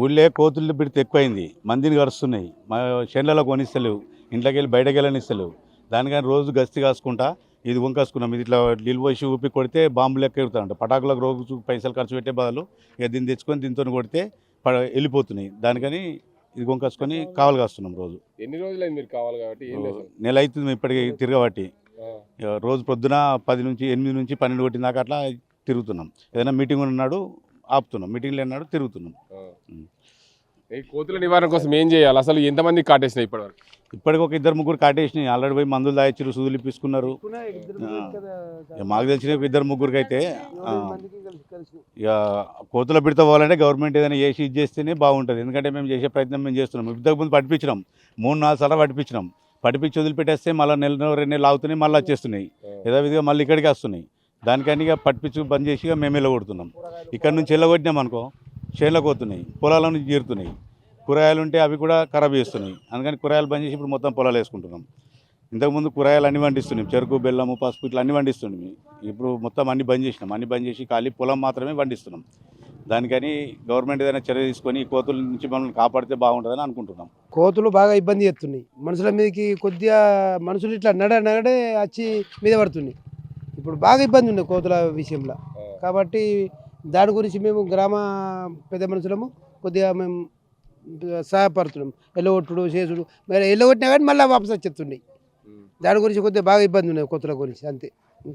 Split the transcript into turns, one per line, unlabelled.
ఊళ్ళే కోతులు బిడితే ఎక్కువైంది, మందిని కరుస్తున్నాయి, మా చేనులలో కొనిస్తలేవు, ఇంట్లోకి వెళ్ళి బయటకు వెళ్ళనిస్తలేవు. దానికని రోజు గస్తీ కాసుకుంటా ఇది వంకాసుకున్నాం. ఇది ఇట్లా నీళ్ళు పోసి ఊపి కొడితే బాంబులు లెక్క ఎగురుతాయంట. పటాకులకు రోజు పైసలు ఖర్చు పెట్టే బదులు ఇక దీన్ని తెచ్చుకొని దీంతో కొడితే వెళ్ళిపోతున్నాయి. దానికని ఇది వంకాసుకొని కావాలి కాస్తున్నాం రోజు.
ఎన్ని రోజులైంది మీరు కావాలి కాబట్టి?
నెల అవుతుంది ఇప్పటికి తిరగబట్టి. రోజు పొద్దున 10 నుంచి 8 నుంచి 12 కొట్టిన దాకా అట్లా తిరుగుతున్నాం. ఏదైనా మీటింగ్ ఉన్నాడు ఆపుతున్నాం, మీటింగ్లు అన్నాడు తిరుగుతున్నాం.
ఈ కోతుల నివారణ కోసం ఏం చేయాలి? అసలు ఎంతమంది కాటేసినాయి ఇప్పటివరకు?
ఇప్పటికి ఒక 2-3 కాటేసినాయి. ఆల్రెడీ పోయి మందులు దాయిచ్చారు, సూదులు ఇప్పించుకున్నారు. మాకు తెలిసిన 2-3 అయితే ఇక కోతుల బిడత పోవాలంటే గవర్నమెంట్ ఏదైనా చేసి ఇది చేస్తేనే బాగుంటుంది. ఎందుకంటే మేము చేసే ప్రయత్నం మేము చేస్తున్నాం. ఇంతకుముందు పట్టించినాం, 3-4 సార్లు పట్టించి వదిలిపెట్టేస్తే మళ్ళీ 1-2 నెలలు ఆగుతున్నాయి, మళ్ళీ వచ్చేస్తున్నాయి. యథావిధిగా మళ్ళీ ఇక్కడికి వస్తున్నాయి. దానికని ఇక పట్టించి బంద్ చేసి మేము వెళ్ళగొడుతున్నాం. ఇక్కడ నుంచి వెళ్ళగొట్టినాం అనుకో చేనులకు పోతున్నాయి, పొలాల నుంచి జీరుతున్నాయి. కూరగాయలు ఉంటే అవి కూడా ఖరాబ్ చేస్తున్నాయి. అందుకని కూరగాయలు బంద్ చేసి ఇప్పుడు మొత్తం పొలాలు వేసుకుంటున్నాం. ఇంతకుముందు కూరగాయలు అన్ని పండిస్తున్నాం, చెరుకు, బెల్లము, పసుపు ఇట్లా అన్ని పండిస్తున్నాం. ఇప్పుడు మొత్తం అన్ని బంద్ చేసినాం. అన్ని బంద్ చేసి ఖాళీ పొలం మాత్రమే పండిస్తున్నాం. దానికని గవర్నమెంట్ ఏదైనా చర్య తీసుకొని ఈ కోతుల నుంచి మనల్ని కాపాడితే బాగుంటుందని అనుకుంటున్నాం.
కోతులు బాగా ఇబ్బంది చేస్తున్నాయి. మనుషుల మీదకి కొద్దిగా మనుషులు ఇట్లా నడే వచ్చి మీద పడుతున్నాయి. ఇప్పుడు బాగా ఇబ్బంది ఉంది కోతుల విషయంలో. కాబట్టి దాని గురించి మేము గ్రామ పెద్ద మనుషులము కొద్దిగా మేము సహాయపడుతున్నాం. ఎల్లగొట్టుడు చేసుడు, మరి ఎల్లగొట్టినా కానీ మళ్ళీ వాపసు వచ్చేస్తున్నాయి. దాని గురించి కొద్దిగా బాగా ఇబ్బంది ఉన్నాయి కోతుల గురించి, అంతే.